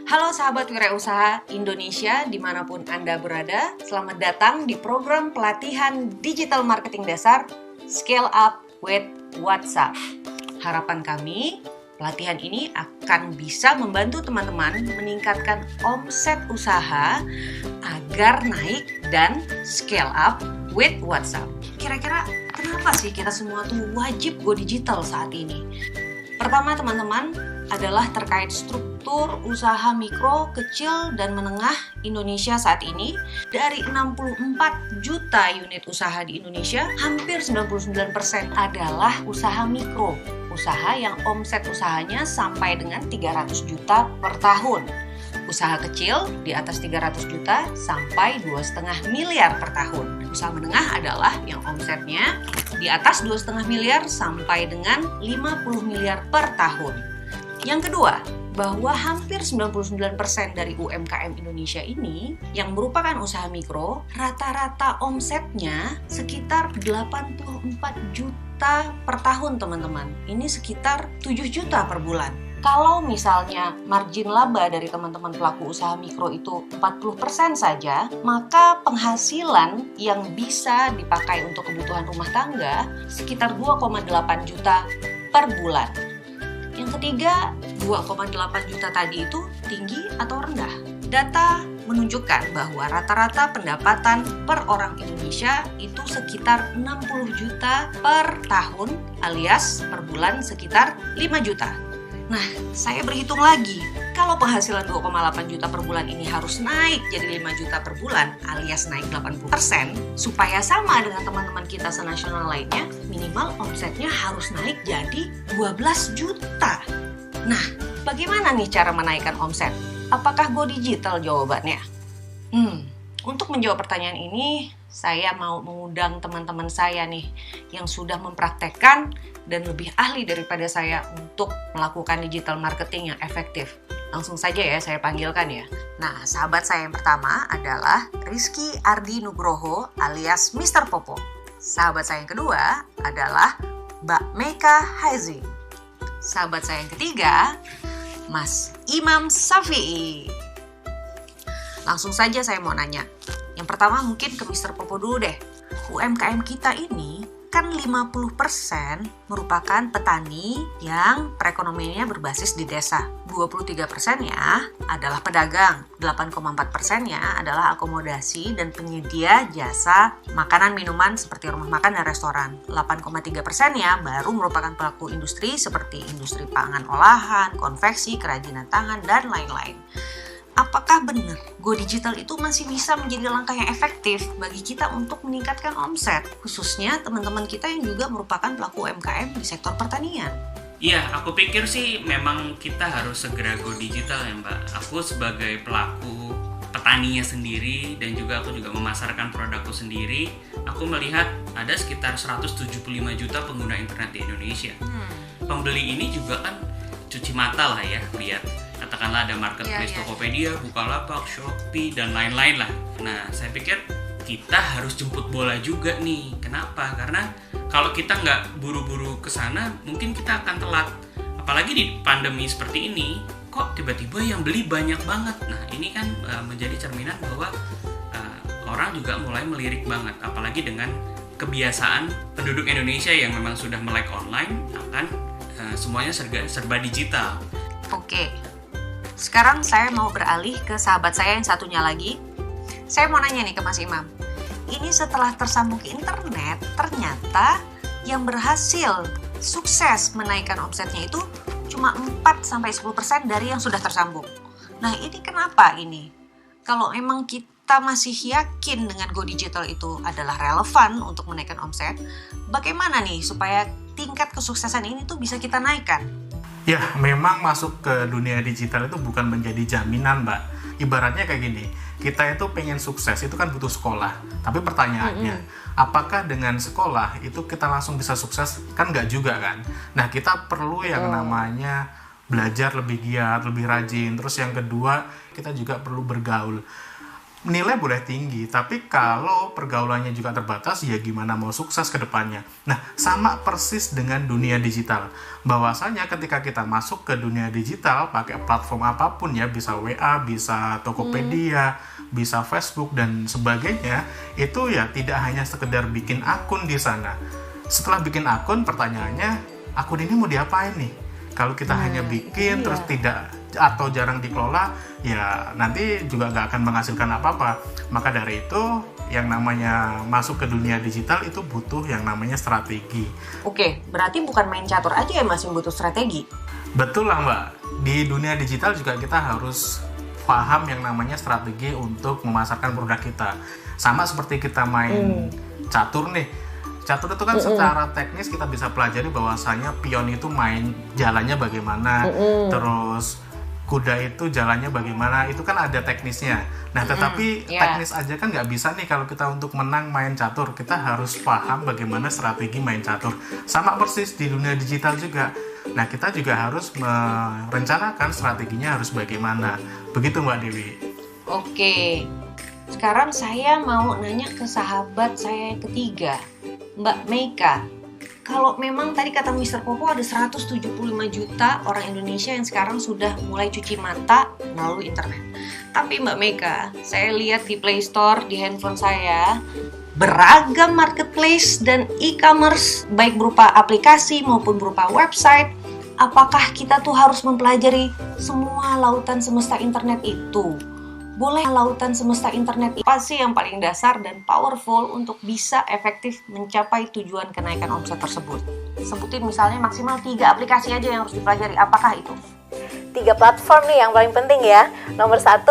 Halo sahabat wirausaha Indonesia dimanapun Anda berada, selamat datang di program pelatihan digital marketing dasar Scale Up with WhatsApp. Harapan kami, pelatihan ini akan bisa membantu teman-teman meningkatkan omset usaha agar naik dan scale up with WhatsApp. Kira-kira kenapa sih kita semua tuh wajib go digital saat ini? Pertama teman-teman adalah terkait struktur usaha mikro, kecil, dan menengah Indonesia saat ini. Dari 64 juta unit usaha di Indonesia, hampir 99% adalah usaha mikro. Usaha yang omset usahanya sampai dengan 300 juta per tahun. Usaha kecil di atas 300 juta sampai 2,5 miliar per tahun. Usaha menengah adalah yang omsetnya di atas 2,5 miliar sampai dengan 50 miliar per tahun. Yang kedua, bahwa hampir 99% dari UMKM Indonesia ini yang merupakan usaha mikro, rata-rata omsetnya sekitar 84 juta per tahun teman-teman. Ini sekitar 7 juta per bulan. Kalau misalnya margin laba dari teman-teman pelaku usaha mikro itu 40% saja, maka penghasilan yang bisa dipakai untuk kebutuhan rumah tangga sekitar 2,8 juta per bulan. Yang ketiga, 2,8 juta tadi itu tinggi atau rendah? Data menunjukkan bahwa rata-rata pendapatan per orang Indonesia itu sekitar 60 juta per tahun alias per bulan sekitar 5 juta. Nah, saya berhitung lagi, kalau penghasilan 2,8 juta per bulan ini harus naik jadi 5 juta per bulan alias naik 80%, supaya sama dengan teman-teman kita senasional lainnya, minimal omsetnya harus naik jadi 12 juta. Nah, bagaimana nih cara menaikkan omset? Apakah go digital jawabannya? Untuk menjawab pertanyaan ini, saya mau mengundang teman-teman saya nih yang sudah mempraktekkan dan lebih ahli daripada saya untuk melakukan digital marketing yang efektif. Langsung saja ya saya panggilkan ya. Nah, sahabat saya yang pertama adalah Rizky Ardi Nugroho alias Mr. Popo. Sahabat saya yang kedua adalah Mbak Meka Hazi. Sahabat saya yang ketiga, Mas Imam Safi'i. Langsung saja saya mau nanya. Yang pertama mungkin ke Mr. Popo dulu deh. UMKM kita ini kan 50% merupakan petani yang perekonomiannya berbasis di desa. 23%-nya adalah pedagang. 8,4%-nya adalah akomodasi dan penyedia jasa makanan minuman seperti rumah makan dan restoran. 8,3%-nya baru merupakan pelaku industri seperti industri pangan olahan, konveksi, kerajinan tangan, dan lain-lain. Apakah benar go digital itu masih bisa menjadi langkah yang efektif bagi kita untuk meningkatkan omset, khususnya teman-teman kita yang juga merupakan pelaku UMKM di sektor pertanian? Iya, aku pikir sih memang kita harus segera go digital ya Mbak. Aku sebagai pelaku petaninya sendiri dan juga aku juga memasarkan produkku sendiri, aku melihat ada sekitar 175 juta pengguna internet di Indonesia. Pembeli ini juga kan cuci mata lah ya, lihat katakanlah ada marketplace Tokopedia, Bukalapak, Shopee, dan lain-lain lah. Nah, saya pikir kita harus jemput bola juga nih. Kenapa? Karena kalau kita nggak buru-buru ke sana, mungkin kita akan telat. Apalagi di pandemi seperti ini, kok tiba-tiba yang beli banyak banget. Nah, ini kan menjadi cerminan bahwa orang juga mulai melirik banget. Apalagi dengan kebiasaan penduduk Indonesia yang memang sudah melek online, akan semuanya serba digital. Oke. Sekarang saya mau beralih ke sahabat saya yang satunya lagi. Saya mau nanya nih ke Mas Imam. Ini setelah tersambung ke internet, ternyata yang berhasil sukses menaikkan omsetnya itu cuma 4-10% dari yang sudah tersambung. Nah, ini kenapa ini? Kalau emang kita masih yakin dengan go digital itu adalah relevan untuk menaikkan omset, bagaimana nih supaya tingkat kesuksesan ini tuh bisa kita naikkan? Ya, memang masuk ke dunia digital itu bukan menjadi jaminan, Mbak. Ibaratnya kayak gini, kita itu pengen sukses, itu kan butuh sekolah. Tapi pertanyaannya, apakah dengan sekolah itu kita langsung bisa sukses? Kan nggak juga kan? Nah, kita perlu yang namanya belajar lebih giat, lebih rajin. Terus yang kedua, kita juga perlu bergaul. nilai boleh tinggi, tapi kalau pergaulannya juga terbatas, ya gimana mau sukses ke depannya. Nah, sama persis dengan dunia digital. Bahwasanya ketika kita masuk ke dunia digital, pakai platform apapun ya, bisa WA, bisa Tokopedia, bisa Facebook, dan sebagainya, itu ya tidak hanya sekedar bikin akun di sana. Setelah bikin akun, pertanyaannya, akun ini mau diapain nih? Kalau kita hanya bikin, terus tidak atau jarang dikelola, ya nanti juga nggak akan menghasilkan apa-apa. Maka dari itu, yang namanya masuk ke dunia digital itu butuh yang namanya strategi. Oke, berarti bukan main catur aja ya Mas yang butuh strategi? Betul lah Mbak, di dunia digital juga kita harus paham yang namanya strategi untuk memasarkan produk kita. Sama seperti kita main catur nih. Catur itu kan secara teknis kita bisa pelajari bahwasanya pion itu main jalannya bagaimana, terus kuda itu jalannya bagaimana, itu kan ada teknisnya. Nah, tetapi teknis aja kan nggak bisa nih kalau kita untuk menang main catur. Kita harus paham bagaimana strategi main catur. Sama persis di dunia digital juga. Nah, kita juga harus merencanakan strateginya harus bagaimana. Begitu Mbak Dewi. Oke, sekarang saya mau nanya ke sahabat saya yang ketiga, Mbak Meika. Kalau memang tadi kata Mr. Popo ada 175 juta orang Indonesia yang sekarang sudah mulai cuci mata melalui internet. Tapi Mbak Meika, saya lihat di Play Store di handphone saya, beragam marketplace dan e-commerce, baik berupa aplikasi maupun berupa website. Apakah kita tuh harus mempelajari semua lautan semesta internet itu? Boleh lautan semesta internet apa sih yang paling dasar dan powerful untuk bisa efektif mencapai tujuan kenaikan omset tersebut? Sebutin misalnya maksimal 3 aplikasi aja yang harus dipelajari. Apakah itu? 3 platform nih yang paling penting ya. Nomor 1,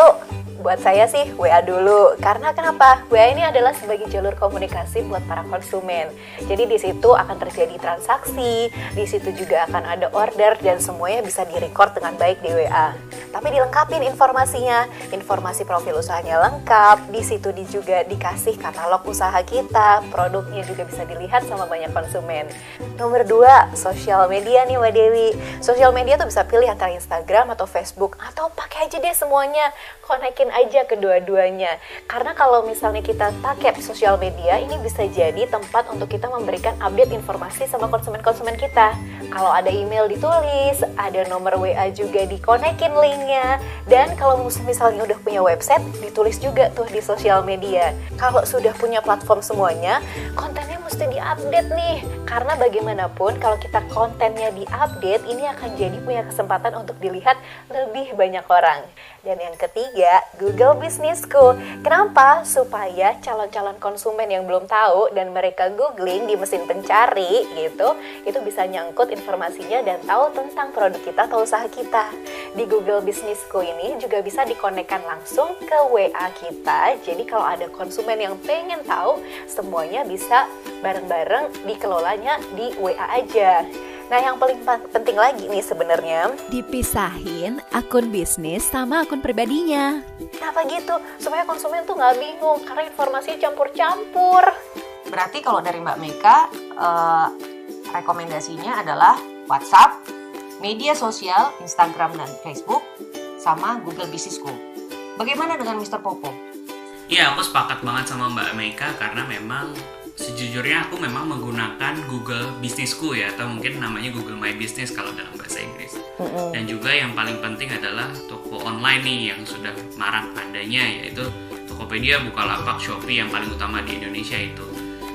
buat saya sih WA dulu. Karena kenapa? WA ini adalah sebagai jalur komunikasi buat para konsumen. Jadi di situ akan terjadi transaksi, di situ juga akan ada order dan semuanya bisa direcord dengan baik di WA. Tapi dilengkapin informasinya, informasi profil usahanya lengkap, di situ juga dikasih katalog usaha kita, produknya juga bisa dilihat sama banyak konsumen. Nomor 2, sosial media nih Mbak Dewi. Sosial media tuh bisa pilih antara Instagram atau Facebook, atau pakai aja deh semuanya, konekin aja kedua-duanya. Karena kalau misalnya kita pakai sosial media, ini bisa jadi tempat untuk kita memberikan update informasi sama konsumen-konsumen kita. Kalau ada email ditulis, ada nomor WA juga dikonekin linknya, dan kalau misalnya udah punya website, ditulis juga tuh di sosial media. Kalau sudah punya platform semuanya, kontennya mesti diupdate nih. Karena bagaimanapun kalau kita kontennya diupdate, ini akan jadi punya kesempatan untuk dilihat lebih banyak orang. Dan yang ketiga, Google Business School. Kenapa? Supaya calon-calon konsumen yang belum tahu dan mereka googling di mesin pencari gitu, itu bisa nyangkut informasinya dan tahu tentang produk kita atau usaha kita. Di Google Business School ini juga bisa dikonekkan langsung ke WA kita. Jadi kalau ada konsumen yang pengen tahu, semuanya bisa bareng-bareng dikelolanya di WA aja. Nah, yang paling penting lagi nih sebenarnya, dipisahin akun bisnis sama akun pribadinya. Kenapa gitu? Supaya konsumen tuh nggak bingung karena informasinya campur-campur. Berarti kalau dari Mbak Meika, rekomendasinya adalah WhatsApp, media sosial, Instagram dan Facebook, sama Google Business School. Bagaimana dengan Mr. Popo? Iya, aku sepakat banget sama Mbak Meika karena memang sejujurnya aku memang menggunakan Google Business School ya, atau mungkin namanya Google My Business kalau dalam bahasa Inggris. Dan juga yang paling penting adalah toko online nih yang sudah marak adanya, yaitu Tokopedia, Bukalapak, Shopee yang paling utama di Indonesia itu.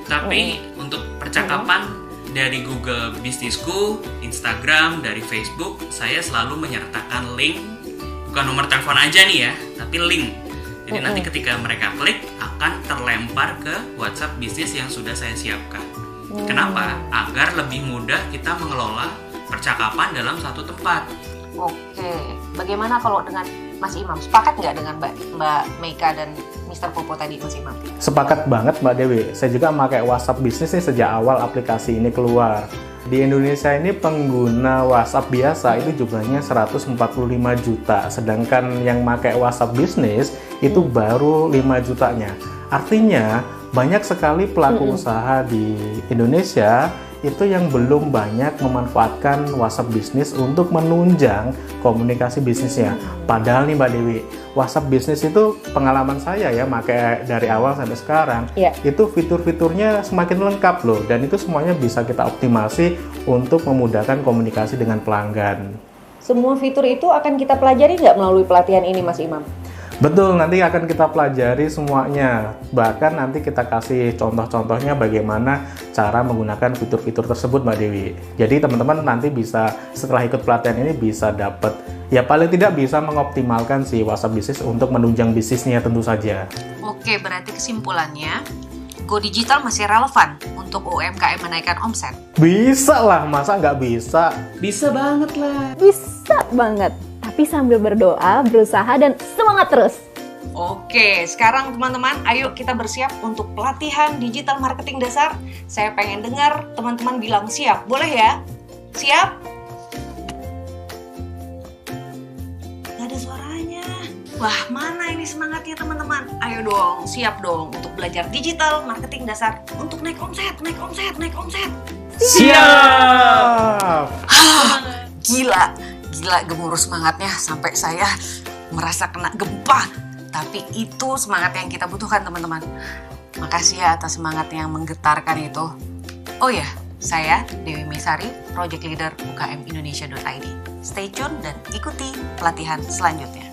Tapi untuk percakapan dari Google Business School, Instagram, dari Facebook, saya selalu menyertakan link, bukan nomor telepon aja nih ya, tapi link. Jadi nanti ketika mereka klik akan terlempar ke WhatsApp bisnis yang sudah saya siapkan. Kenapa? Agar lebih mudah kita mengelola percakapan dalam satu tempat. Oke, bagaimana kalau dengan Mas Imam? Sepakat nggak dengan Mbak Meika dan Mr. Popo tadi, Mas Imam? Sepakat banget Mbak Dewi. Saya juga pakai WhatsApp bisnis nih sejak awal aplikasi ini keluar. Di Indonesia ini pengguna WhatsApp biasa itu jumlahnya 145 juta, sedangkan yang pakai WhatsApp bisnis itu baru 5 jutanya. Artinya banyak sekali pelaku usaha di Indonesia itu yang belum banyak memanfaatkan WhatsApp bisnis untuk menunjang komunikasi bisnisnya. Padahal nih Mbak Dewi, WhatsApp Business itu pengalaman saya ya, pakai dari awal sampai sekarang, Iya. itu fitur-fiturnya semakin lengkap loh, dan itu semuanya bisa kita optimasi untuk memudahkan komunikasi dengan pelanggan. Semua fitur itu akan kita pelajari nggak melalui pelatihan ini, Mas Imam? Betul, nanti akan kita pelajari semuanya. Bahkan nanti kita kasih contoh-contohnya bagaimana cara menggunakan fitur-fitur tersebut, Mbak Dewi. Jadi teman-teman nanti bisa setelah ikut pelatihan ini bisa dapat, ya paling tidak bisa mengoptimalkan si WhatsApp Business untuk menunjang bisnisnya tentu saja. Oke, berarti kesimpulannya, Go Digital masih relevan untuk UMKM menaikkan omset. Bisa lah, masa nggak bisa? Bisa banget lah. Bisa banget. Tapi sambil berdoa, berusaha, dan semangat terus. Oke, sekarang teman-teman, ayo kita bersiap untuk pelatihan digital marketing dasar. Saya pengen dengar teman-teman bilang siap, boleh ya? Siap? Gak ada suaranya. Wah, mana ini semangatnya teman-teman? Ayo dong, siap dong untuk belajar digital marketing dasar untuk naik omset, naik omset, naik omset. Siap. Gila gemuruh semangatnya sampai saya merasa kena gempa. Tapi itu semangat yang kita butuhkan teman-teman. Makasih ya atas semangat yang menggetarkan itu. Oh ya, saya Dewi Mesari, Project Leader UKM Indonesia.id. Stay tune dan ikuti pelatihan selanjutnya.